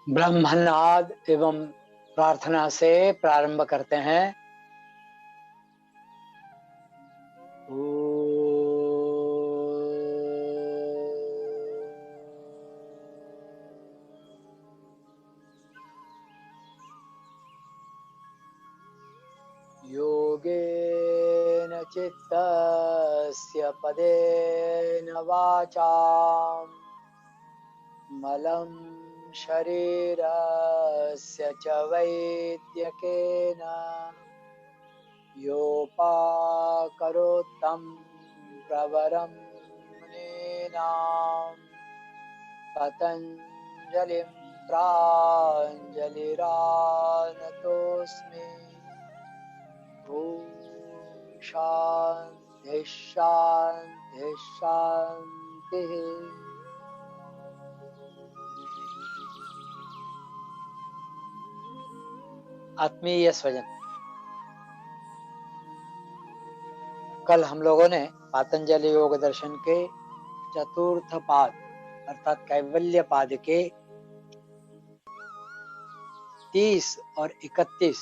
ब्रह्मनाद एवं प्रार्थना से प्रारंभ करते हैं। योगेन चित्तस्य पदेन वाचां मलं शरीरस्य च वैद्यकेन योपाकरोत्तं प्रवरं मुनीनां पतञ्जलिं प्राञ्जलिरानतोऽस्मि। ॐ शान्ति शान्ति शान्तिः। आत्मीय स्वजन, कल हम लोगों ने पातंजलि योग दर्शन के चतुर्थ पाद अर्थात कैवल्य पाद के 30 और 31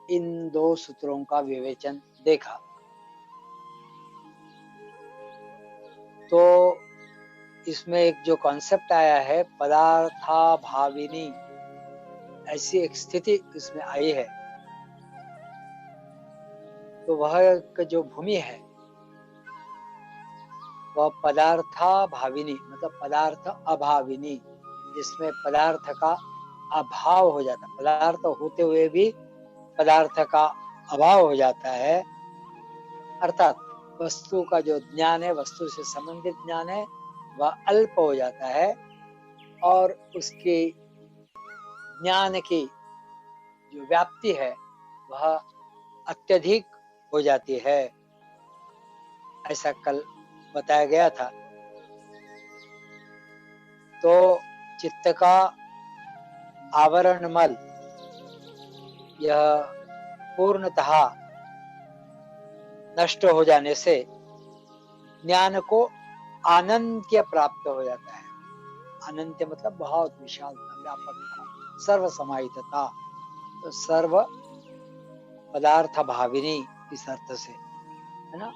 इन दो सूत्रों का विवेचन देखा। तो इसमें एक जो कॉन्सेप्ट आया है पदार्थाभाविनी, ऐसी एक स्थिति इसमें आई है। तो वह जो भूमि है वह पदार्थाभाविनी मतलब पदार्थ अभाविनी, जिसमें पदार्थ का अभाव हो जाता है। पदार्थ होते हुए भी पदार्थ का अभाव हो जाता है, अर्थात वस्तु का जो ज्ञान है, वस्तु से संबंधित ज्ञान है, वह अल्प हो जाता है और उसके ज्ञान की जो व्याप्ति है वह अत्यधिक हो जाती है, ऐसा कल बताया गया था। तो चित्त का आवरण मल यह पूर्णतः नष्ट हो जाने से ज्ञान को अनंत्य प्राप्त हो जाता है। अनंत्य मतलब बहुत विशालता, व्यापकता, सर्व समाहितता। तो सर्व पदार्थ भाविनी इस अर्थ से है ना,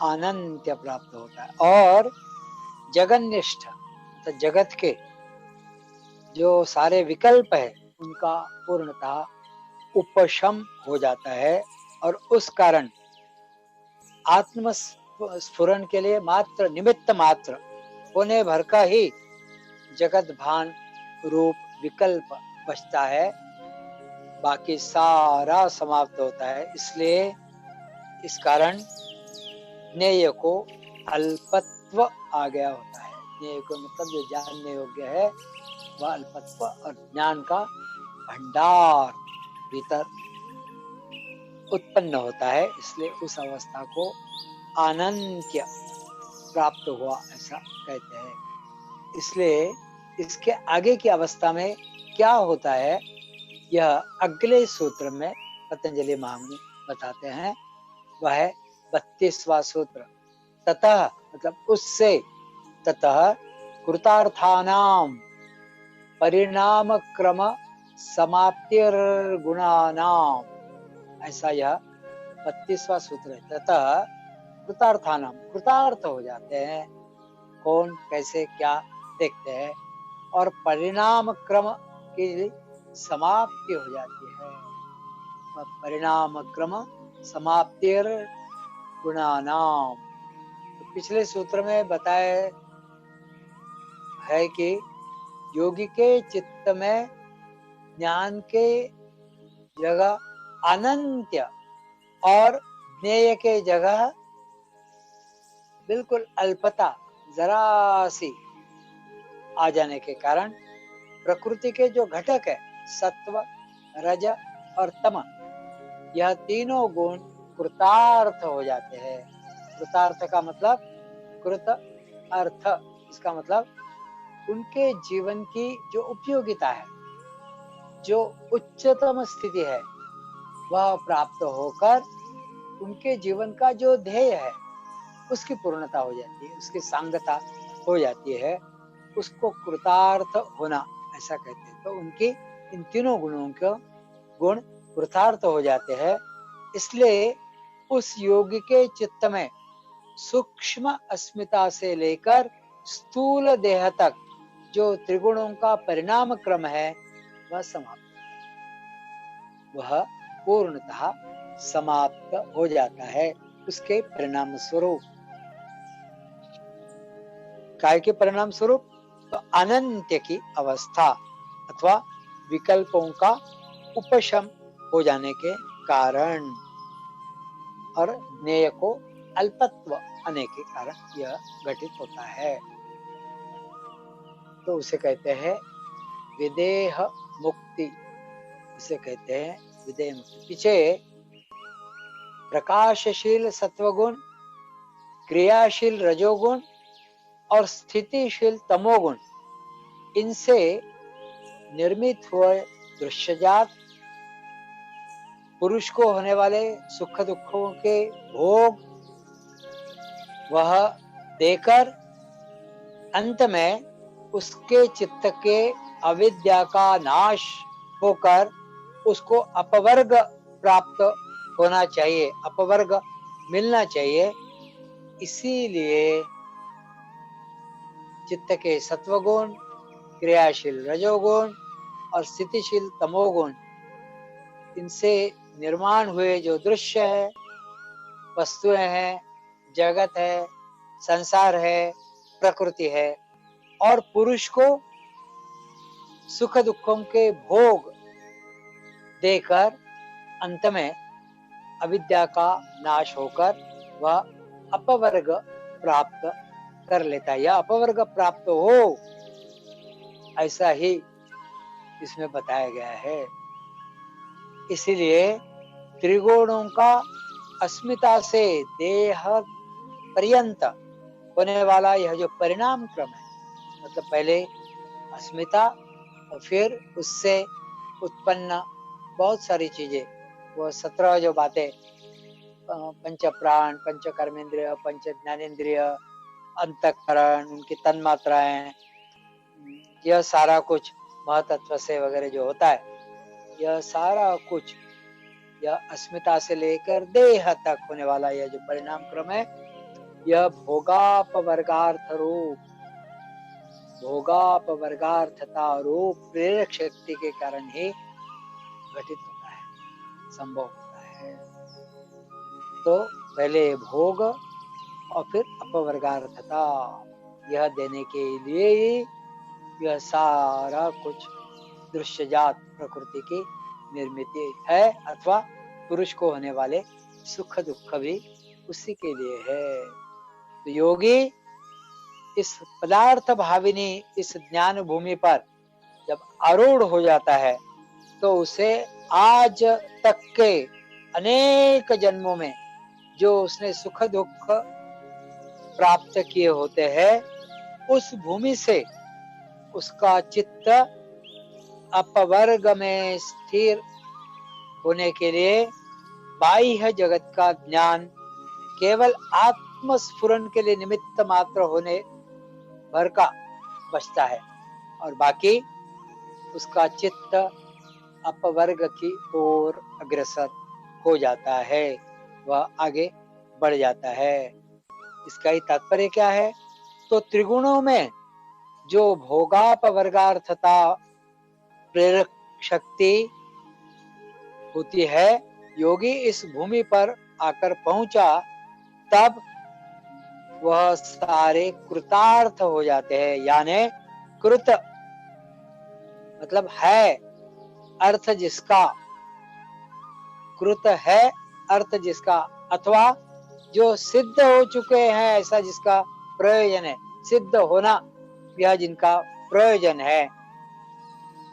अनंत्य प्राप्त होता है। और जगन्निष्ठ तो जगत के जो सारे विकल्प है उनका पूर्णतः उपशम हो जाता है और उस कारण आत्म स्फुरन के लिए मात्र निमित्त मात्र होने भर का ही जगत भान रूप विकल्प बचता है, बाकी सारा समाप्त होता है। इसलिए इस कारण ज्ञेय को अल्पत्व आ गया होता है। ज्ञेय को मतलब जो जानने योग्य है वह अल्पत्व और ज्ञान का भंडार भीतर उत्पन्न होता है। इसलिए उस अवस्था को अनंत्य प्राप्त हुआ ऐसा कहते हैं। इसलिए इसके आगे की अवस्था में क्या होता है यह अगले सूत्र में पतंजलि महामुनि बताते हैं। वह है 32वां सूत्र। ततः मतलब उससे, ततः कृतार्थानां परिणाम क्रम समाप्तिर्गुणानां, ऐसा यह 32वां सूत्र है। ततः कृतार्थानां, कृतार्थ हो जाते हैं। कौन, कैसे, क्या देखते हैं। और परिणाम क्रम की समाप्ति हो जाती है। परिणाम क्रम समाप्तिर गुणानाम। तो पिछले सूत्र में बताया है कि योगी के चित्त में ज्ञान के जगह अनंत्य और ज्ञेय के जगह बिल्कुल अल्पता जरा सी आ जाने के कारण प्रकृति के जो घटक है सत्व, रज और तम, यह तीनों गुण कृतार्थ हो जाते हैं। कृतार्थ का मतलब कृत अर्थ, इसका मतलब उनके जीवन की जो उपयोगिता है, जो उच्चतम स्थिति है, वह प्राप्त होकर उनके जीवन का जो ध्येय है उसकी पूर्णता हो जाती है, उसकी सांगता हो जाती है। उसको कृतार्थ होना ऐसा कहते हैं। तो उनके इन तीनों गुणों के गुण कृतार्थ हो जाते हैं। इसलिए उस योगी के चित्त में सूक्ष्म अस्मिता से लेकर स्थूल देह तक जो त्रिगुणों का परिणाम क्रम है वह समाप्त, वह पूर्णतः समाप्त हो जाता है उसके परिणाम स्वरूप। काय के परिणाम स्वरूप? तो अनंत्य की अवस्था अथवा विकल्पों का उपशम हो जाने के कारण और ज्ञेय को अल्पत्व आने के कारण यह घटित होता है। तो उसे कहते हैं विदेह मुक्ति, उसे कहते हैं विदेह मुक्ति। पीछे प्रकाशशील सत्वगुण, क्रियाशील रजोगुण और स्थितिशील तमोगुण, इनसे निर्मित हुए दृश्यजात पुरुष को होने वाले सुख दुखों के भोग वह देकर अंत में उसके चित्त के अविद्या का नाश होकर उसको अपवर्ग प्राप्त होना चाहिए, अपवर्ग मिलना चाहिए। इसीलिए चित्त के सत्वगुण, क्रियाशील रजोगुण और स्थितिशील तमोगुण, इनसे निर्माण हुए जो दृश्य है, वस्तुएं हैं, जगत है, संसार है, प्रकृति है, और पुरुष को सुख दुखों के भोग देकर अंत में अविद्या का नाश होकर वह अपवर्ग प्राप्त कर लेता है, या अपवर्ग प्राप्त हो, ऐसा ही इसमें बताया गया है। इसीलिए त्रिगुणों का अस्मिता से देह पर्यंत होने वाला यह जो परिणाम क्रम है, मतलब पहले अस्मिता और फिर उससे उत्पन्न बहुत सारी चीजें, वो 17 जो बातें, पंच प्राण, पंच कर्मेंद्रिय, पंच ज्ञानेन्द्रिय, अंतःकरण, उनकी तन्मात्राएं, यह सारा कुछ महतत्व से वगैरह जो होता है, यह सारा कुछ यह अस्मिता से लेकर देह तक होने वाला यह जो परिणाम क्रम है, यह भोगापवर्गार्थ रूप, भोगापवर्गार्थता रूप प्रेरक शक्ति के कारण ही घटित होता है, संभव होता है। तो पहले भोग और फिर अपवर्गार्थता, यह देने के लिए ही यह सारा कुछ दृश्यजात प्रकृति की निर्मित है, अथवा पुरुष को होने वाले सुख दुख भी उसी के लिए है। तो योगी इस पदार्थ भाविनी इस ज्ञान भूमि पर जब आरूढ़ हो जाता है, तो उसे आज तक के अनेक जन्मों में जो उसने सुख दुख प्राप्त किए होते हैं, उस भूमि से उसका चित्त अपवर्ग में स्थिर होने के लिए बाह्य जगत का ज्ञान केवल आत्मस्फुरन के लिए निमित्त मात्र होने भर का बचता है, और बाकी उसका चित्त अपवर्ग की ओर अग्रसर हो जाता है, वह आगे बढ़ जाता है। इसका ही तात्पर्य क्या है? तो त्रिगुणों में जो भोगापवर्गार्थता प्रेरक शक्ति होती है, योगी इस भूमि पर आकर पहुंचा तब वह सारे कृतार्थ हो जाते हैं। यानी कृत मतलब है, अर्थ जिसका, कृत है अर्थ जिसका, अथवा जो सिद्ध हो चुके हैं ऐसा जिसका प्रयोजन है, सिद्ध होना यह जिनका प्रयोजन है,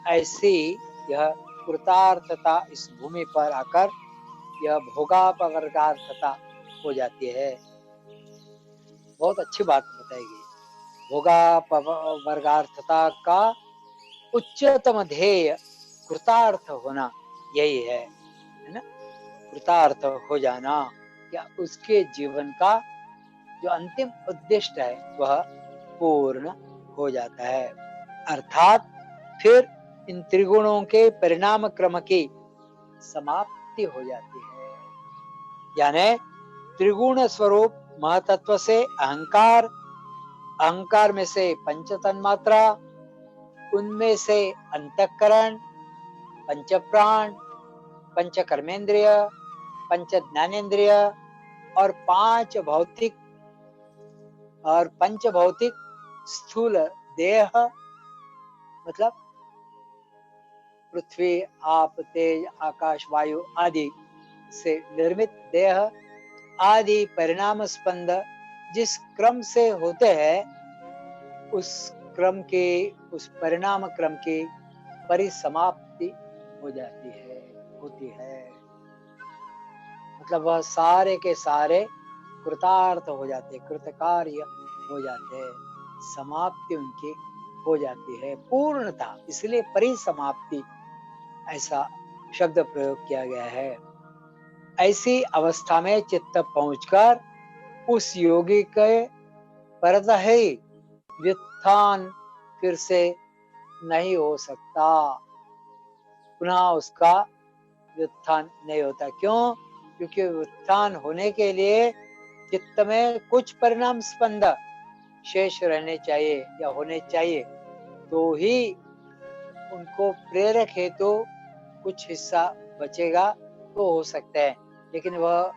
ऐसी यह कृतार्थता इस भूमि पर आकर यह भोगापवर्गार्थता हो जाती है। बहुत अच्छी बात बताई गई। भोगापवर्गार्थता का उच्चतम ध्येय कृतार्थ होना यही है ना? कृतार्थ हो जाना, या उसके जीवन का जो अंतिम उद्देश्य है वह पूर्ण हो जाता है। अर्थात फिर इन त्रिगुणों के परिणाम क्रम की समाप्ति हो जाती है। यानी त्रिगुण स्वरूप महतत्व से अहंकार, अहंकार में से पंच तन्मात्रा, उनमें से अंतःकरण, पंच प्राण, पंच कर्मेंद्रिय, पंच ज्ञानेन्द्रिय और पंच भौतिक स्थूल देह, मतलब पृथ्वी, आप, तेज, आकाश, वायु आदि से निर्मित देह आदि परिणाम स्पंद जिस क्रम से होते हैं, उस क्रम के, उस परिणाम क्रम की परिसमाप्ति हो जाती है, होती है। मतलब वह सारे के सारे कृतार्थ हो जाते, कृतकार्य हो जाते हैं, समाप्ति उनकी हो जाती है, पूर्णता। इसलिए परिसमाप्ति ऐसा शब्द प्रयोग किया गया है। ऐसी अवस्था में चित्त पहुंचकर उस योगी के परतः ही व्युत्थान फिर से नहीं हो सकता, पुनः उसका व्युत्थान नहीं होता। क्यों? क्योंकि व्युत्थान होने के लिए चित्त में कुछ परिणाम स्पंद शेष रहने चाहिए या होने चाहिए, तो ही उनको प्रेरक हेतु कुछ हिस्सा बचेगा तो हो सकता है, लेकिन वह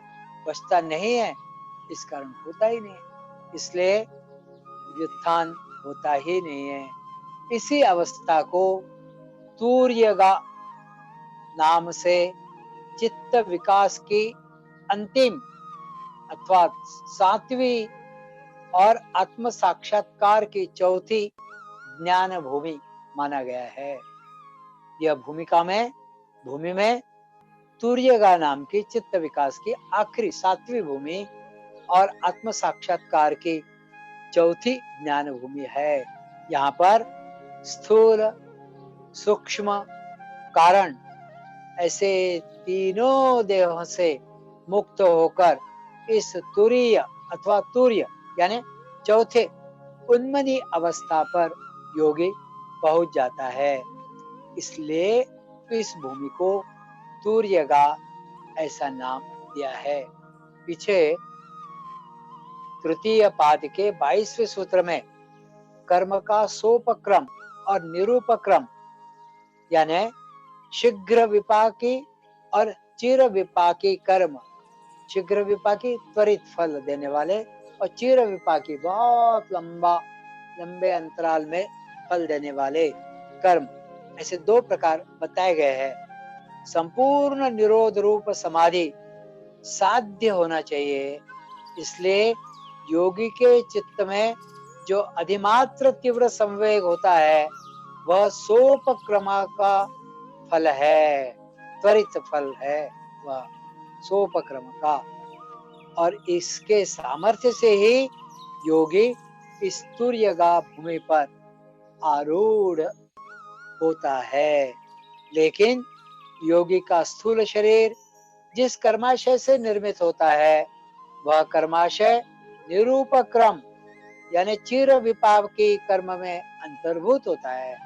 बचता नहीं है, इस कारण होता ही नहीं है, इसलिए व्युत्थान होता ही नहीं है। इसी अवस्था को तूर्यगा नाम से चित्त विकास की अंतिम अथवा सातवीं और आत्म साक्षात्कार की चौथी ज्ञान भूमि माना गया है। यह भूमि में तूर्यगा नाम की चित्त विकास की आखिरी सातवीं भूमि और आत्म साक्षात्कार की चौथी ज्ञान भूमि है। यहाँ पर स्थूल, सूक्ष्म, कारण ऐसे तीनों देहों से मुक्त होकर इस तुरीय अथवा तूर्य यानी चौथे उन्मनी अवस्था पर योगी पहुंच जाता है। इसलिए इस भूमि को तूर्यगा ऐसा नाम दिया है। पीछे तृतीय पाद के 22वें सूत्र में कर्म का सोपक्रम और निरूपक्रम यानी शीघ्र विपाकी और चिर विपाकी कर्म, शीघ्र विपाकी त्वरित फल देने वाले और चिर विपाकी बहुत लंबे अंतराल में फल देने वाले कर्म, ऐसे दो प्रकार बताए गए हैं। संपूर्ण निरोध रूप समाधि साध्य होना चाहिए, इसलिए योगी के चित्त में जो अधिमात्र तीव्र संवेग होता है वह सोपक्रमा का फल है, त्वरित फल है वह सोपक्रम का, और इसके सामर्थ्य से ही योगी इस तुर्यगा भूमि पर आरूढ़ होता है। लेकिन योगी का स्थूल शरीर जिस कर्माशय से निर्मित होता है वह कर्माशय निरूपक्रम यानी चिर विपाकी कर्म में अंतर्भूत होता है।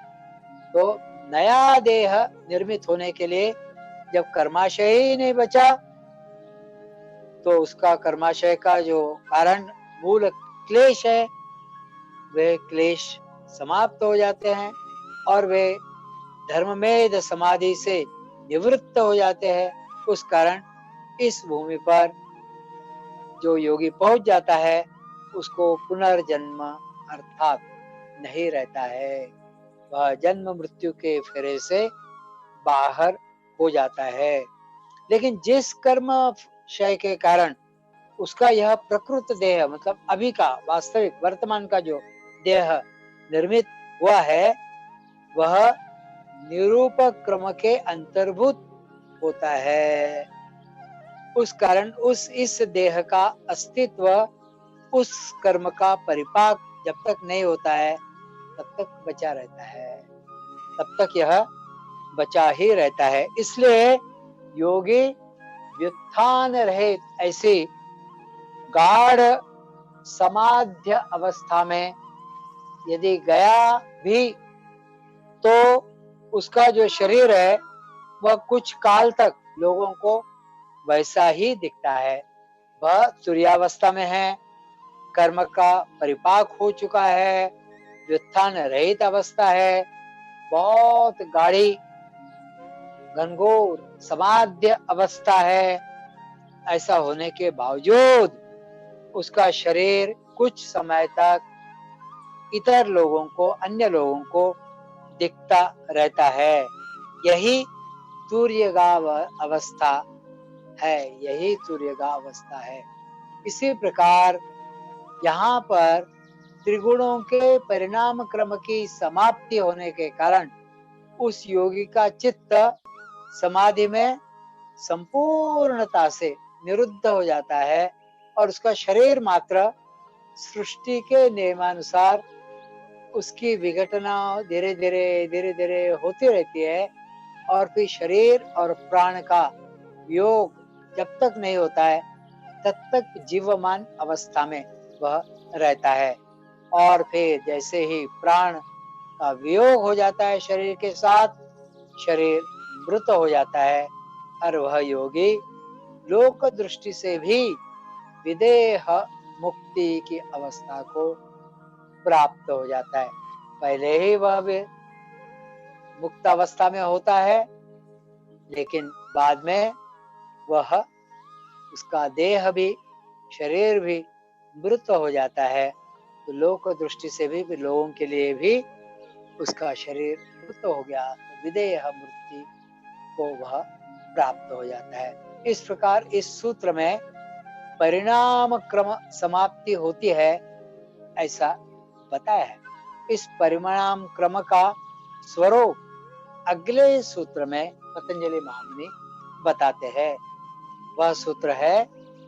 तो नया देह निर्मित होने के लिए जब कर्माशय ही नहीं बचा तो उसका कर्माशय का जो कारण मूल क्लेश है वे क्लेश समाप्त हो जाते हैं और वे धर्ममेध समाधि से निवृत्त हो जाते हैं। उस कारण इस भूमि पर जो योगी पहुंच जाता है उसको पुनर्जन्म अर्थात नहीं रहता है, वह जन्म मृत्यु के फेरे से बाहर हो जाता है। लेकिन जिस कर्म क्षय के कारण उसका यह प्रकृत देह मतलब अभी का वास्तविक वर्तमान का जो देह निर्मित हुआ है वह निरूपक क्रम के अंतर्भूत होता है। उस कारण इस देह का अस्तित्व उस कर्म का परिपाक जब तक नहीं होता है तब तक बचा रहता है, तब तक यह बचा ही रहता है। इसलिए योगी व्युत्थान रहित ऐसी गाढ़ समाध्य अवस्था में यदि गया भी तो उसका जो शरीर है वह कुछ काल तक लोगों को वैसा ही दिखता है। वह तुर्यावस्था में है, कर्म का परिपाक हो चुका है, व्युत्थान रहित अवस्था है, बहुत गाढ़ी घनघोर समाध्य अवस्था है। ऐसा होने के बावजूद उसका शरीर कुछ समय तक इतर लोगों को, अन्य लोगों को दिखता रहता है। यही तुर्यगाव अवस्था है, यही तुर्यगा अवस्था है। इसी प्रकार यहाँ पर त्रिगुणों के परिणाम क्रम की समाप्ति होने के कारण उस योगी का चित्त समाधि में संपूर्णता से निरुद्ध हो जाता है और उसका शरीर मात्र सृष्टि के नियमानुसार उसकी विघटना धीरे धीरे होती रहती है और फिर शरीर और प्राण का योग जब तक नहीं होता है तब तक जीवमान अवस्था में वह रहता है। और फिर जैसे ही प्राण का वियोग हो जाता है शरीर के साथ, शरीर मृत हो जाता है और वह योगी लोक दृष्टि से भी विदेह मुक्ति की अवस्था को प्राप्त हो जाता है। पहले ही वह मुक्त अवस्था में होता है, लेकिन बाद में वह उसका देह भी, शरीर भी मृत हो जाता है। तो लोक दृष्टि से भी लोगों के लिए भी उसका शरीर मृत हो गया, तो विदेह मृत्यु को वह प्राप्त हो जाता है। इस प्रकार इस सूत्र में परिणाम क्रम समाप्ति होती है ऐसा बताया है। इस परिणाम क्रम का स्वरूप अगले सूत्र में पतंजलि महामुनि बताते हैं। वह सूत्र है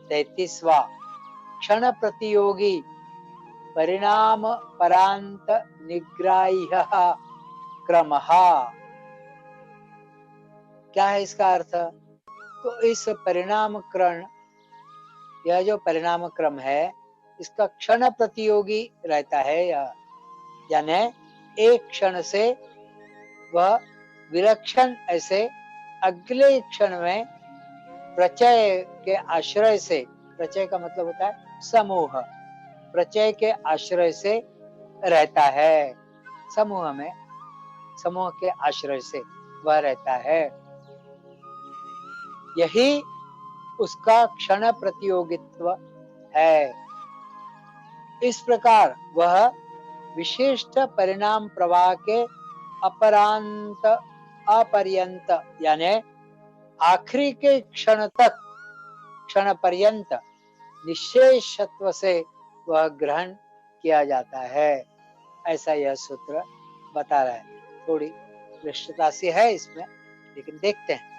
33वां, क्षण प्रतियोगी परिणाम परांत निग्राह्य क्रमः। क्या है इसका अर्थ? तो इस परिणाम क्रम, यह जो परिणाम क्रम है इसका क्षण प्रतियोगी रहता है। यानी एक क्षण से वह विलक्षण ऐसे अगले क्षण में प्रचय के आश्रय से, प्रचय का मतलब होता है समूह, प्रचय के आश्रय से रहता है। समूह में, समूह के आश्रय से वह रहता है। यही उसका क्षण प्रतियोगित्व है। इस प्रकार वह विशिष्ट परिणाम प्रवाह के अपरांत अपर्यंत यानी आखिरी के क्षण तक, क्षण पर्यंत निशेषत्व से वह ग्रहण किया जाता है। ऐसा यह सूत्र बता रहा है। थोड़ी क्लिष्टता सी है इसमें, लेकिन देखते हैं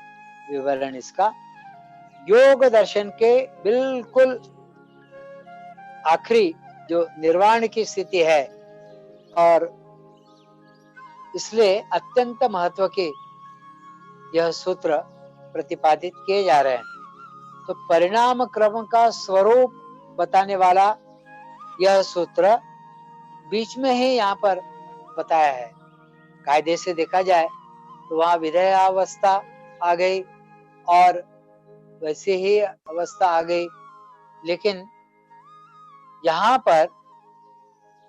विवरण इसका। योग दर्शन के बिल्कुल आखिरी जो निर्वाण की स्थिति है और इसलिए अत्यंत महत्व के यह सूत्र प्रतिपादित किए जा रहे हैं। तो परिणाम क्रम का स्वरूप बताने वाला यह सूत्र बीच में ही यहाँ पर बताया है। कायदे से देखा जाए तो वहां विधेयावस्था आ गई और वैसे ही अवस्था आ गई, लेकिन यहाँ पर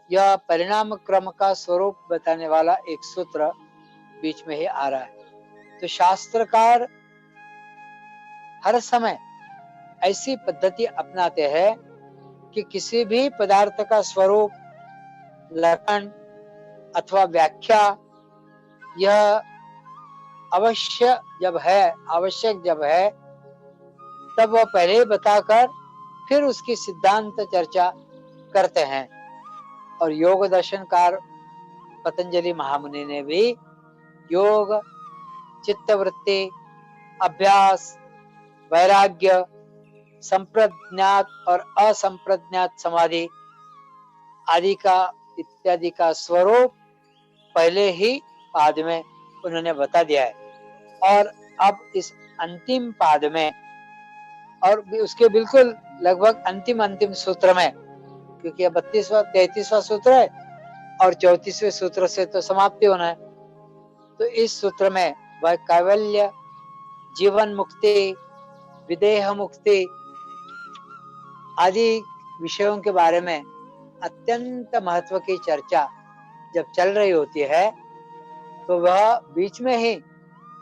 यह परिणाम क्रम का स्वरूप बताने वाला एक सूत्र बीच में ही आ रहा है। तो शास्त्रकार हर समय ऐसी पद्धति अपनाते हैं कि किसी भी पदार्थ का स्वरूप, लक्षण अथवा व्याख्या यह अवश्य जब है, आवश्यक जब है, तब वह पहले बताकर फिर उसकी सिद्धांत चर्चा करते हैं। और योग दर्शनकार पतंजलि महामुनि ने भी योग, चित्तवृत्ति, अभ्यास, वैराग्य, संप्रज्ञात और असंप्रज्ञात समाधि आदि का इत्यादि का स्वरूप पहले ही पाद में उन्होंने बता दिया है। और अब इस अंतिम पाद में और उसके बिल्कुल लगभग अंतिम सूत्र में, क्योंकि यह 32वां 33वां सूत्र है और 34वें सूत्र से तो समाप्ति होना है, तो इस सूत्र में वह कैवल्य, जीवन मुक्ति, विदेह मुक्ति आदि विषयों के बारे में अत्यंत महत्व की चर्चा जब चल रही होती है, तो वह बीच में ही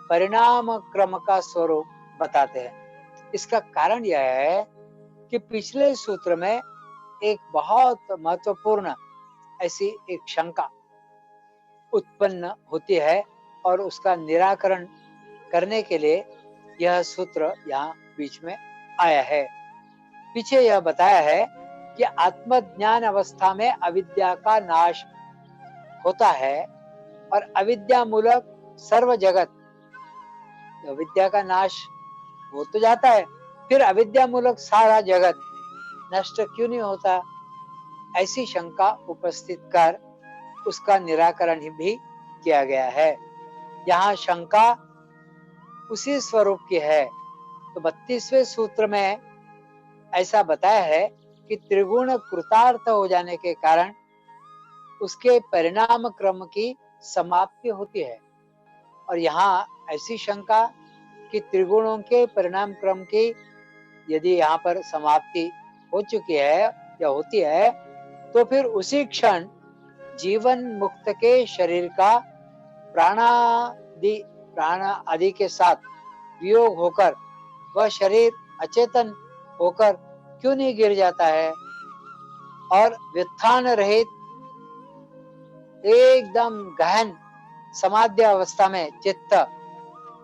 परिणाम क्रम का स्वरूप बताते हैं। इसका कारण यह है कि पिछले सूत्र में एक बहुत महत्वपूर्ण ऐसी एक शंका उत्पन्न होती है और उसका निराकरण करने के लिए यह सूत्र यहाँ बीच में आया है। पीछे यह बताया है कि आत्मज्ञान अवस्था में अविद्या का नाश होता है और अविद्या मूलक सर्व जगत, अविद्या का नाश हो तो जाता है, फिर अविद्या मूलक सारा जगत नष्ट क्यों नहीं होता? ऐसी शंका उपस्थित कर उसका निराकरण भी किया गया है। यहाँ शंका उसी स्वरूप की है। तो 32वें सूत्र में ऐसा बताया है कि त्रिगुण कृतार्थ हो जाने के कारण उसके परिणाम क्रम की समाप्ति होती है। और यहाँ ऐसी शंका कि त्रिगुणों के परिणाम क्रम की यदि यहाँ पर समाप्ति हो चुकी है या होती है, तो फिर उसी क्षण जीवन मुक्त के शरीर का प्राण आदि के साथ वियोग होकर वह शरीर अचेतन होकर क्यों नहीं गिर जाता है और व्युत्थान रहित एकदम गहन समाधि अवस्था में चित्त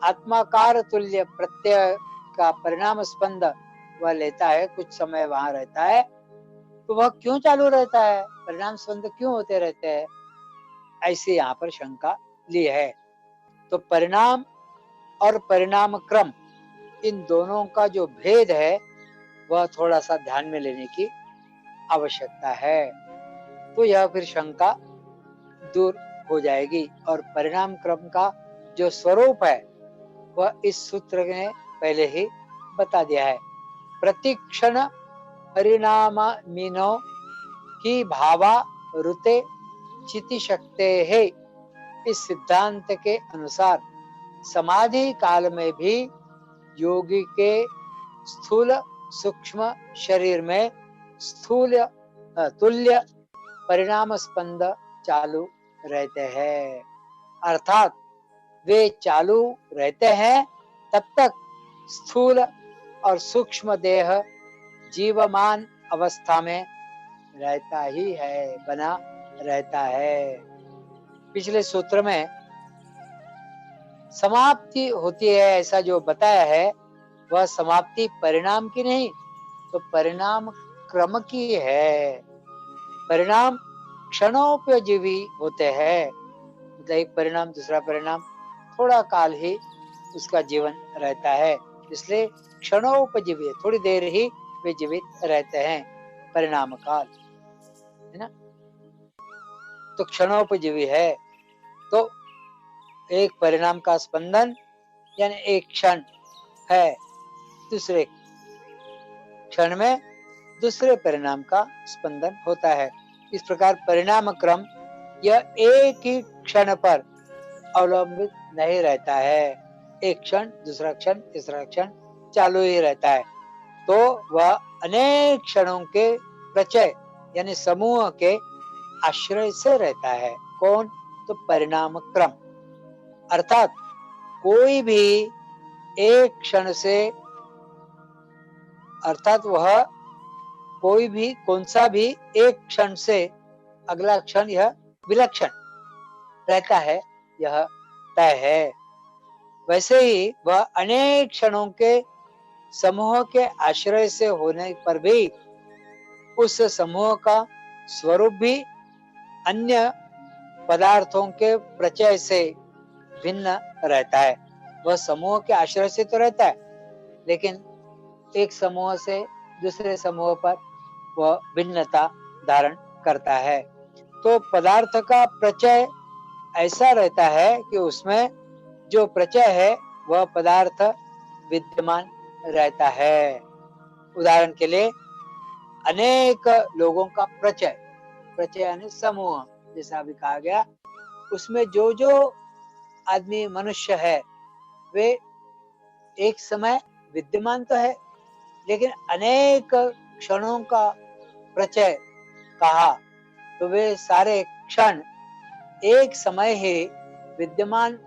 आत्माकार तुल्य प्रत्यय का परिणाम स्पंद वह लेता है, कुछ समय वहां रहता है, तो वह क्यों चालू रहता है, परिणाम स्पंद क्यों होते रहते हैं? ऐसे यहाँ पर शंका ली है। तो परिणाम और परिणाम क्रम, इन दोनों का जो भेद है वह थोड़ा सा ध्यान में लेने की आवश्यकता है। तो यह फिर शंका दूर हो जाएगी और परिणाम क्रम का जो स्वरूप है वह इस सूत्र ने पहले ही बता दिया है। प्रतिक्षण परिणामीनो की भावा रुते चिति शक्ते है। इस सिद्धांत के अनुसार समाधि काल में भी योगी के स्थूल सूक्ष्म शरीर में स्थूल तुल्य परिणाम स्पंद चालू रहते हैं, अर्थात वे चालू रहते हैं तब तक स्थूल और सूक्ष्म देह जीवमान अवस्था में रहता ही है, बना रहता है। पिछले सूत्र में समाप्ति होती है ऐसा जो बताया है, वह समाप्ति परिणाम की नहीं तो परिणाम क्रम की है। परिणाम क्षणोपयोगी होते हैं, मतलब एक परिणाम दूसरा परिणाम थोड़ा काल ही उसका जीवन रहता है, इसलिए क्षणोपजीवी है, थोड़ी देर ही वे जीवित रहते हैं, परिणाम काल है ना। तो क्षणोपजीवी है, तो एक परिणाम का स्पंदन यानी एक क्षण है, दूसरे क्षण में दूसरे परिणाम का स्पंदन होता है। इस प्रकार परिणाम क्रम यह एक ही क्षण पर अवलंबित नहीं रहता है, एक क्षण दूसरा क्षण तीसरा क्षण चालू ही रहता है। तो वह अनेक क्षणों के प्रचय यानी समूह के आश्रय से रहता है। कौन? तो परिणाम क्रम, अर्थात कोई भी एक क्षण से, अर्थात वह कोई भी कौन सा भी एक क्षण से अगला क्षण यह विलक्षण रहता है, यह तय है। वैसे ही वह अनेक क्षणों के समूह के आश्रय से होने पर भी उस समूह का स्वरूप भी अन्य पदार्थों के प्रचय से भिन्न रहता है। वह समूह के आश्रय से तो रहता है, लेकिन एक समूह से दूसरे समूह पर वह भिन्नता धारण करता है। तो पदार्थ का प्रचय ऐसा रहता है कि उसमें जो प्रचय है वह पदार्थ विद्यमान रहता है। उदाहरण के लिए अनेक लोगों का प्रचय, प्रचय यानी समूह, जैसा अभी कहा गया, उसमें जो जो आदमी मनुष्य है वे एक समय विद्यमान तो है, लेकिन अनेक क्षणों का प्रचय कहा तो वे सारे क्षण एक समय ही विद्यमान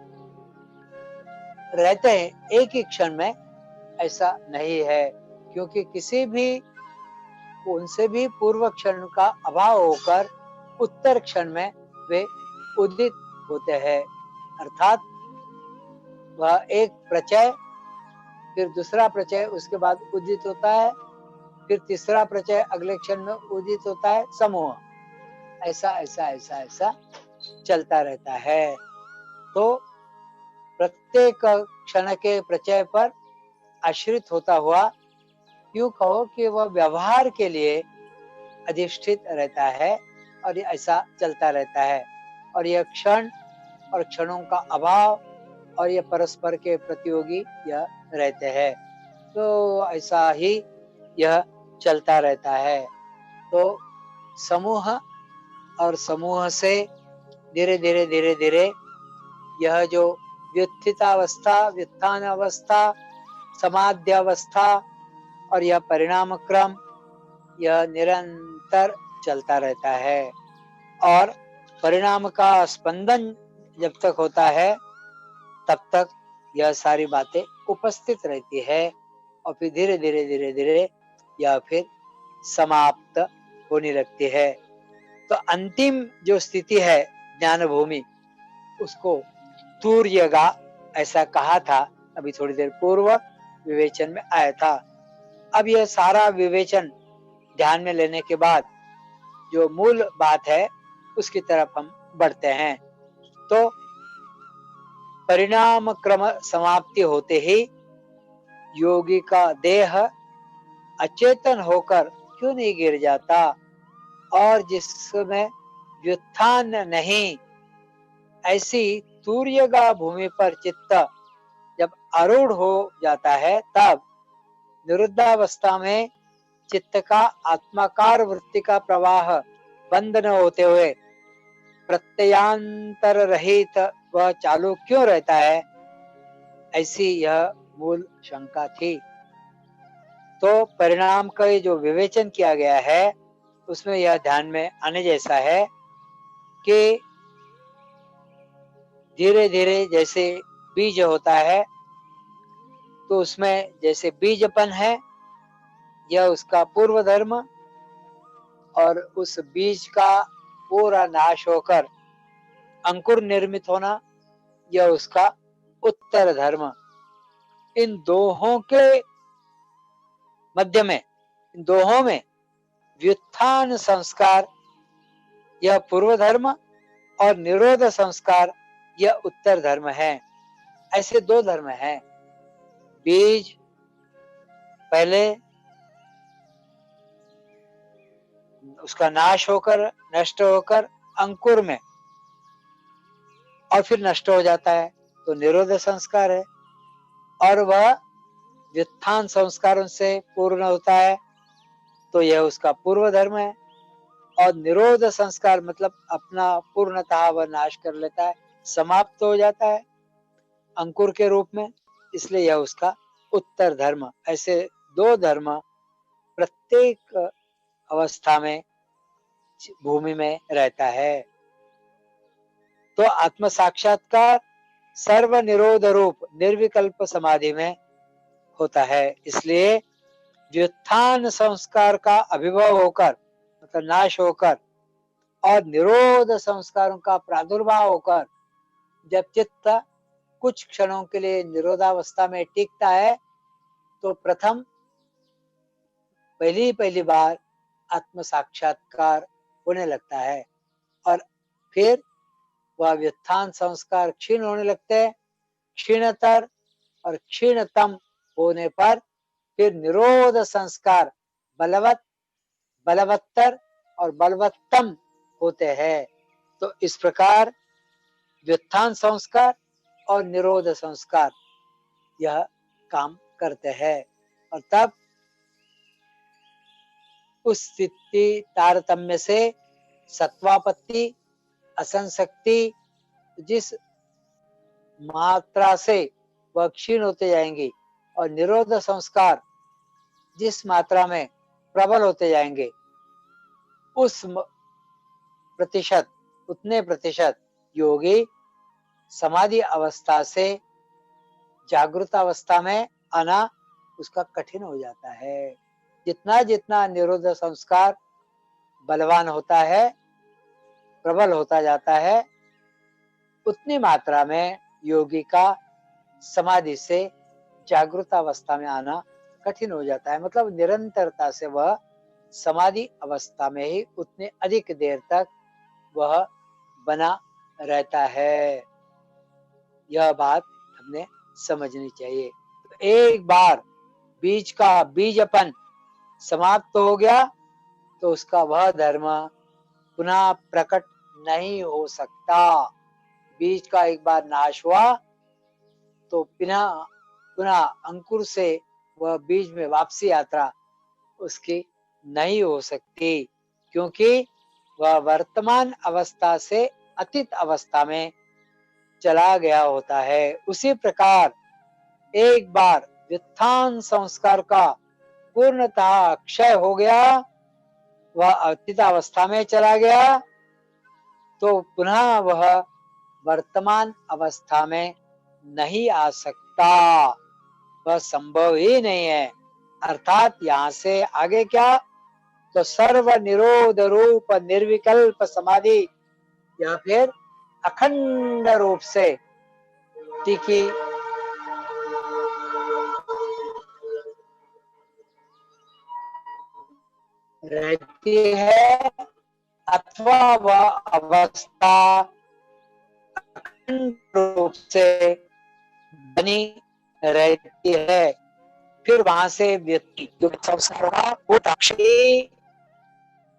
रहते हैं एक ही क्षण में, ऐसा नहीं है। क्योंकि किसी भी उनसे भी पूर्व क्षण का अभाव होकर उत्तर क्षण में वे उदित होते हैं। अर्थात वह एक प्रचय, फिर दूसरा प्रचय उसके बाद उदित होता है, फिर तीसरा प्रचय अगले क्षण में उदित होता है, समूह। ऐसा ऐसा ऐसा ऐसा चलता रहता है। तो प्रत्येक क्षण के प्रचय पर आश्रित होता हुआ यूं कहो कि वह व्यवहार के लिए अधिष्ठित रहता है और ऐसा चलता रहता है। और यह क्षण और क्षणों का अभाव और ये परस्पर के प्रतियोगी यह रहते हैं। तो ऐसा ही यह चलता रहता है। तो समूह और समूह से धीरे धीरे धीरे धीरे यह जो व्युत्थितावस्था, व्युत्थान अवस्था, समाध्यावस्था और यह परिणाम क्रम यह निरंतर चलता रहता है। और परिणाम का स्पंदन जब तक होता है तब तक यह सारी बातें उपस्थित रहती है और फिर धीरे धीरे धीरे धीरे यह फिर समाप्त होने लगती है। तो अंतिम जो स्थिति है ज्ञान भूमि, उसको तूर्यगा ऐसा कहा था, अभी थोड़ी देर पूर्व विवेचन में आया था। अब यह सारा विवेचन ध्यान में लेने के बाद जो मूल बात है उसकी तरफ हम बढ़ते हैं। तो परिणाम क्रम समाप्ति होते ही योगी का देह अचेतन होकर क्यों नहीं गिर जाता, और जिसमें व्युत्थान नहीं, ऐसी तूर्यगा भूमि पर चित्त जब आरूढ़ हो जाता है तब निरुद्धावस्था में चित्त का आत्माकार वृत्ति का प्रवाह बंद न होते हुए प्रत्ययांतर रहित वह चालू क्यों रहता है, ऐसी यह मूल शंका थी। तो परिणाम का जो विवेचन किया गया है उसमें यह ध्यान में आने जैसा है कि धीरे धीरे जैसे बीज होता है तो उसमें जैसे बीजपन है यह उसका पूर्व धर्म, और उस बीज का पूरा नाश होकर अंकुर निर्मित होना यह उसका उत्तर धर्म। इन दोहों के मध्य में, इन दोहों में व्युत्थान संस्कार यह पूर्व धर्म और निरोध संस्कार यह उत्तर धर्म है। ऐसे दो धर्म हैं। बीज पहले उसका नाश होकर नष्ट होकर अंकुर में और फिर नष्ट हो जाता है तो निरोध संस्कार है, और वह व्युत्थान संस्कारों से पूर्ण होता है तो यह उसका पूर्व धर्म है। और निरोध संस्कार मतलब अपना पूर्णतः वह नाश कर लेता है, समाप्त हो जाता है अंकुर के रूप में, इसलिए यह उसका उत्तर धर्म। ऐसे दो धर्म प्रत्येक अवस्था में भूमि में रहता है। तो आत्म साक्षात्कार सर्व निरोध रूप निर्विकल्प समाधि में होता है। इसलिए व्युत्थान संस्कार का अभिभव होकर मतलब नाश होकर और निरोध संस्कारों का प्रादुर्भाव होकर जब चित्त कुछ क्षणों के लिए निरोधावस्था में टिकता है तो प्रथम पहली बार आत्म साक्षात्कार होने लगता है, और फिर वह व्युत्थान संस्कार क्षीण होने लगते हैं। क्षीणतर और क्षीणतम होने पर फिर निरोध संस्कार बलवत, बलवत्तर और बलवत्तम होते हैं। तो इस प्रकार व्युत्थान संस्कार और निरोध संस्कार यह काम करते हैं, और तब उस स्थिति तारतम्य से सत्वापत्ति, असंशक्ति, जिस मात्रा से वह क्षीण होते जाएंगे और निरोध संस्कार जिस मात्रा में प्रबल होते जाएंगे उस प्रतिशत उतने प्रतिशत योगी समाधि अवस्था से जागृत अवस्था में आना उसका कठिन हो जाता है। जितना जितना निरोध संस्कार बलवान होता है, प्रबल होता जाता है, उतनी मात्रा में योगी का समाधि से जागृत अवस्था में आना कठिन हो जाता है। मतलब निरंतरता से वह समाधि अवस्था में ही उतने अधिक देर तक वह बना रहता है। यह बात हमने समझनी चाहिए। एक बार बीज का बीजपन समाप्त हो गया तो उसका वह धर्म पुनः प्रकट नहीं हो सकता। बीज का एक बार नाश हुआ तो पुनः पुनः अंकुर से वह बीज में वापसी यात्रा उसकी नहीं हो सकती, क्योंकि वह वर्तमान अवस्था से अतीत अवस्था में चला गया होता है। उसी प्रकार एक बार व्युत्थान संस्कार का पूर्णतः क्षय हो गया, वह अतीत अवस्था में चला गया, तो पुनः वह वर्तमान अवस्था में नहीं आ सकता, वह संभव ही नहीं है। अर्थात यहाँ से आगे क्या, तो सर्व निरोध रूप निर्विकल्प समाधि या फिर अखंड रूप से टिकी रहती है, अथवा वह अवस्था अखंड रूप से बनी रहती है। फिर वहां से व्यक्ति जो संस्कार होगा वो साक्षी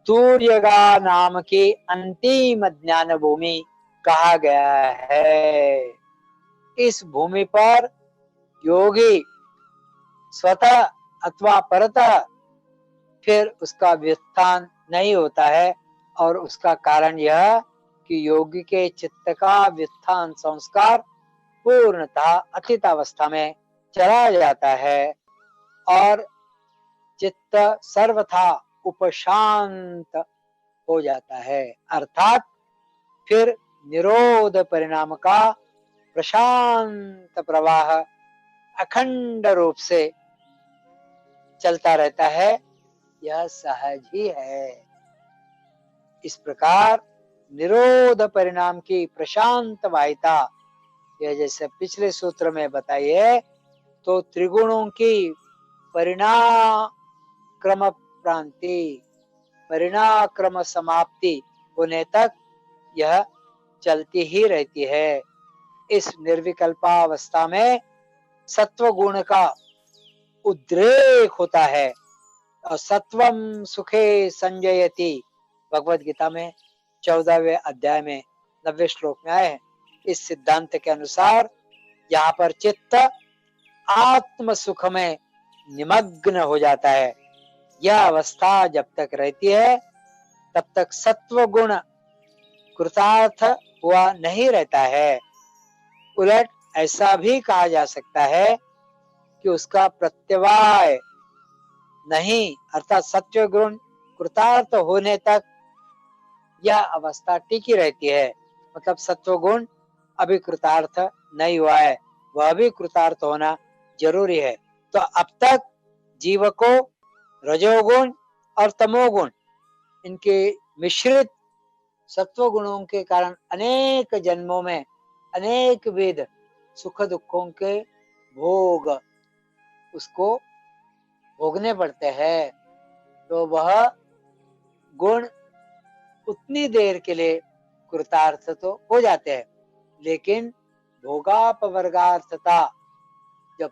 सूर्यगा नाम की अंतिम ज्ञान भूमि कहा गया है। इस भूमि पर योगी स्वतः अथवा परतः फिर उसका व्युत्थान नहीं होता है, और उसका कारण यह कि योगी के चित्त का व्युत्थान संस्कार पूर्णतः अतीत अवस्था में चला जाता है और चित्त सर्वथा उपशांत हो जाता है। अर्थात फिर निरोध परिणाम का प्रशांत प्रवाह अखंड रूप से चलता रहता है, यह सहज ही है। इस प्रकार निरोध परिणाम की प्रशांत वाहिता, यह जैसे पिछले सूत्र में बताई है, तो त्रिगुणों की परिणाक्रम प्रांति, परिणाक्रम समाप्ति होने तक यह चलती ही रहती है। इस निर्विकल्पावस्था में सत्व गुण का उद्रेक होता है और सत्वम सुखे संजयति, भगवत गीता में 14वें अध्याय में 90वें श्लोक में आए हैं। इस सिद्धांत के अनुसार यहाँ पर चित्त आत्म सुख में निमग्न हो जाता है। यह अवस्था जब तक रहती है तब तक सत्व गुण कृतार्थ हुआ नहीं रहता है। उलट ऐसा भी कहा जा सकता है कि उसका प्रत्यवाय नहीं, अर्थात सत्व गुण कृतार्थ होने तक यह अवस्था टिकी रहती है। मतलब सत्व गुण अभी कृतार्थ नहीं हुआ है, वह भी कृतार्थ होना जरूरी है। तो अब तक जीव को रजोगुण और तमोगुण, इनके मिश्रित सत्व गुणों के कारण अनेक जन्मों में अनेक विध सुख दुखों के भोग उसको भोगने पड़ते हैं। तो वह गुण उतनी देर के लिए कृतार्थ तो हो जाते हैं, लेकिन भोगापवर्गार्थता, जब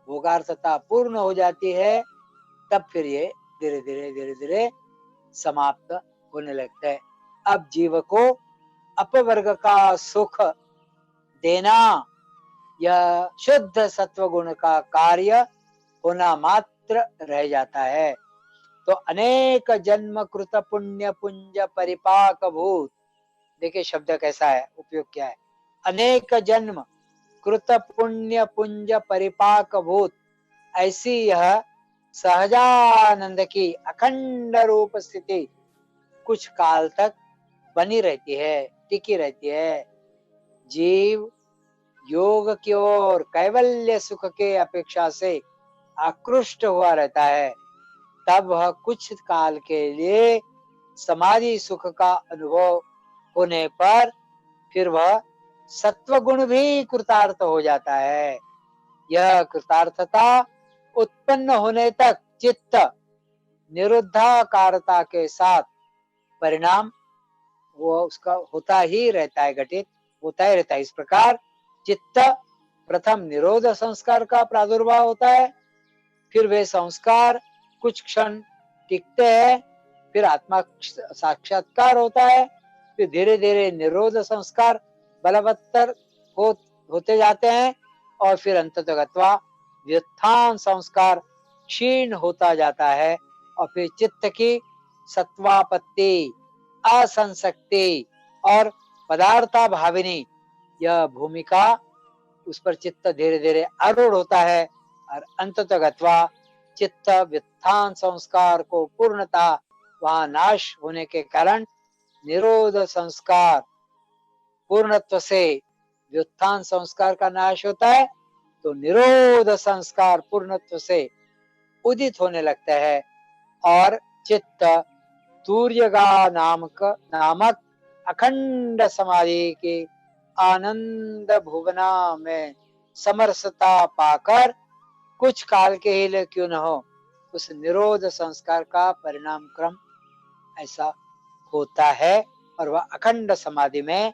भोगार्थता पूर्ण हो जाती है तब फिर ये धीरे धीरे समाप्त होने लगता है। अब जीव को अपवर्ग का सुख देना यह शुद्ध सत्व गुण का कार्य होना मात्र रह जाता है। तो अनेक जन्म कृत पुण्य पुंज परिपाक भूत, देखिए शब्द कैसा है, उपयोग क्या है, अनेक जन्म कृत पुण्य पुंज परिपाक भूत, ऐसी यह सहजानंद की अखंड रूप स्थिति कुछ काल तक बनी रहती है, टिकी रहती है। जीव योग की ओर कैवल्य सुख के अपेक्षा से आकृष्ट हुआ रहता है, तब वह कुछ काल के लिए समाधि सुख का अनुभव होने पर फिर वह सत्व गुण भी कृतार्थ हो जाता है। यह कृतार्थता उत्पन्न होने तक चित्त निरुद्धाकारता के साथ परिणाम वो उसका होता ही रहता है, घटित होता ही रहता है। इस प्रकार चित्त प्रथम निरोध संस्कार का प्रादुर्भाव होता है, फिर वे संस्कार कुछ क्षण टिकते हैं, फिर आत्मा साक्षात्कार होता है, फिर धीरे धीरे निरोध संस्कार बलवत्तर होते जाते हैं और फिर अंततः व्युत्थान संस्कार क्षीण होता जाता है और फिर चित्त की सत्वापत्ति, असंशक्ति और पदार्था भाविनी यह भूमिका उस पर चित्त धीरे धीरे आरूढ़ होता है और अंततः चित्त व्युत्थान संस्कार को पूर्णता वहां नाश होने के कारण निरोध संस्कार पूर्णत्व से व्युत्थान संस्कार का नाश होता है, तो निरोध संस्कार पूर्णत्व से उदित होने लगता है और चित्त तूर्यगा नामक अखंड समाधि की आनंद भुवना में समरसता पाकर कुछ काल के ही लिए क्यों न हो उस निरोध संस्कार का परिणाम क्रम ऐसा होता है और वह अखंड समाधि में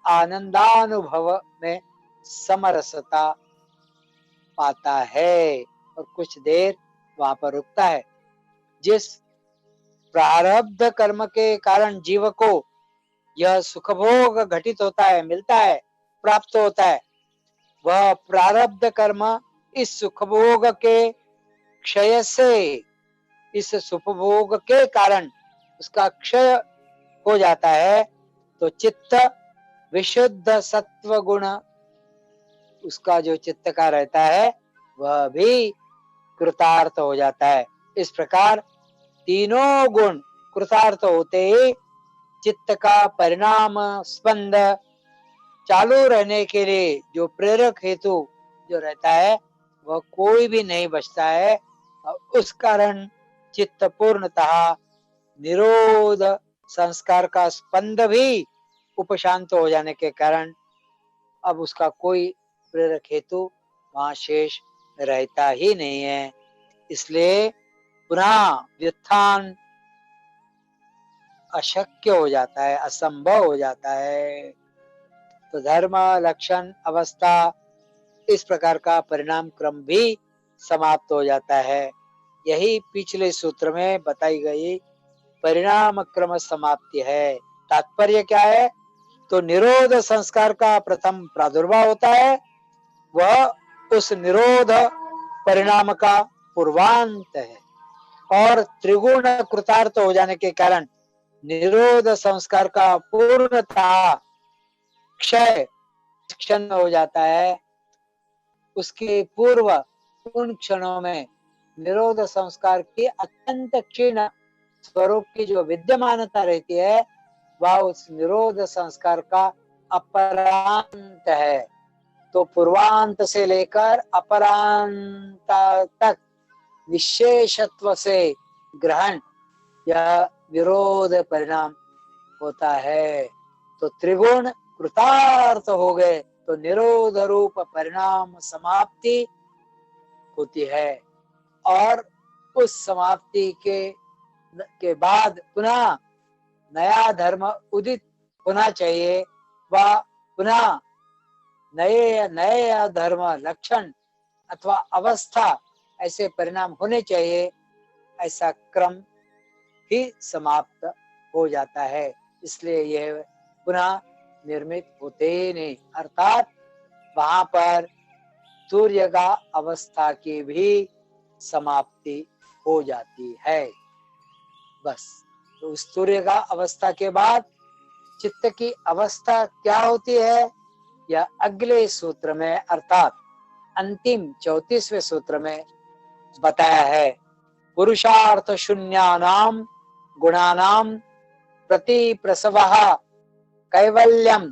आनंदानुभव में समरसता पाता है और कुछ देर वहां पर रुकता है। जिस प्रारब्ध कर्म के कारण जीव को यह सुखभोग घटित होता है, मिलता है, प्राप्त होता है, वह प्रारब्ध कर्म इस सुखभोग के क्षय से, इस सुखभोग के कारण उसका क्षय हो जाता है, तो चित्त विशुद्ध सत्व गुण उसका जो चित्त का रहता है वह भी कृतार्थ हो जाता है। इस प्रकार तीनों गुण कृतार्थ होते ही चित्त का परिणाम स्पंद चालू रहने के लिए जो प्रेरक हेतु जो रहता है वह कोई भी नहीं बचता है और उस कारण चित्त पूर्णतः निरोध संस्कार का स्पंद भी उपशांत हो जाने के कारण अब उसका कोई प्रेरक हेतु वहां शेष रहता ही नहीं है। इसलिए पुनः व्युत्थान अशक्य हो जाता है, असंभव हो जाता है। तो धर्म लक्षण अवस्था इस प्रकार का परिणाम क्रम भी समाप्त हो जाता है। यही पिछले सूत्र में बताई गई परिणाम क्रम समाप्ति है। तात्पर्य क्या है? तो निरोध संस्कार का प्रथम प्रादुर्भाव होता है, वह उस निरोध परिणाम का पूर्वांत है और त्रिगुण कृतार्थ हो जाने के कारण निरोध संस्कार का पूर्णतः क्षय क्षण हो जाता है। उसके पूर्व उन क्षणों में निरोध संस्कार की अत्यंत क्षीण स्वरूप की जो विद्यमानता रहती है वह उस निरोध संस्कार का अपरांत है। तो पूर्वांत से लेकर अपरांत तक विशेषत्व से ग्रहण यह विरोध परिणाम होता है। तो त्रिगुण कृतार्थ हो गए तो निरोध रूप परिणाम समाप्ति होती है और उस समाप्ति के बाद पुनः नया धर्म उदित होना चाहिए, वह पुनः नए नए धर्म लक्षण अथवा अवस्था ऐसे परिणाम होने चाहिए, ऐसा क्रम ही समाप्त हो जाता है। इसलिए यह पुनः निर्मित होते ही नहीं, अर्थात वहां पर सूर्यगा अवस्था की भी समाप्ति हो जाती है। बस तो उस सूर्यगा अवस्था के बाद चित्त की अवस्था क्या होती है? यह अगले सूत्र में अर्थात अंतिम 34वें सूत्र में बताया है। पुरुषार्थ शून्यानाम गुणानाम प्रति प्रसवः कैवल्यम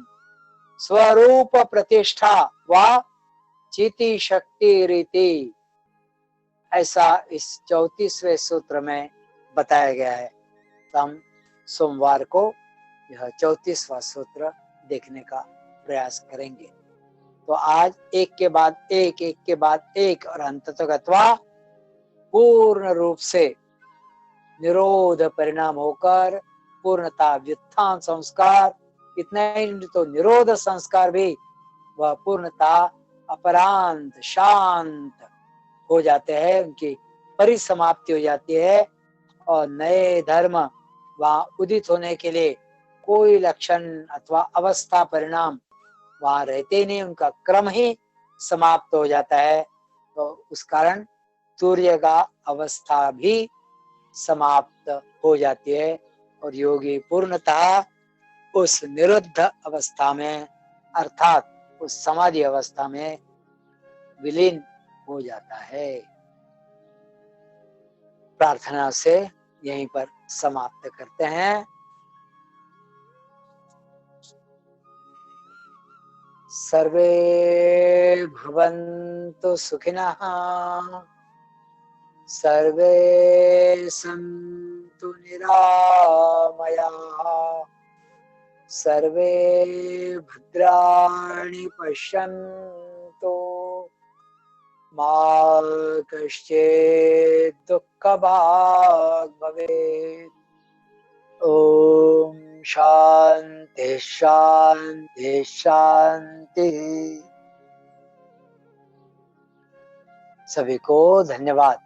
स्वरूप प्रतिष्ठा व चिति शक्ति रीति, ऐसा इस 34वें सूत्र में बताया गया है। तो हम सोमवार को यह 34वां सूत्र देखने का प्रयास करेंगे। तो आज एक के बाद एक, एक के बाद एक और अंततः पूर्ण रूप से निरोध परिणाम होकर पूर्णता व्युत्थान संस्कार, इतना ही तो निरोध संस्कार भी वह पूर्णता अपरांत शांत हो जाते हैं, उनकी परिसमाप्ति हो जाती है और नए धर्म वहां उदित होने के लिए कोई लक्षण अथवा अवस्था परिणाम वहां रहते नहीं, उनका क्रम ही समाप्त हो जाता है। तो उस कारण सूर्य का अवस्था भी समाप्त हो जाती है और योगी पूर्णतः उस निरुद्ध अवस्था में अर्थात उस समाधि अवस्था में विलीन हो जाता है। प्रार्थना से यहीं पर समाप्त करते हैं। सर्वे भवन्तु सुखिनः, सर्वे सन्तु निरामयाः, सर्वे भद्राणि पश्यन्तु, मा कश्चित् दुःखभाग् भवेत्। ओम शांति शांति शांति। सभी को धन्यवाद।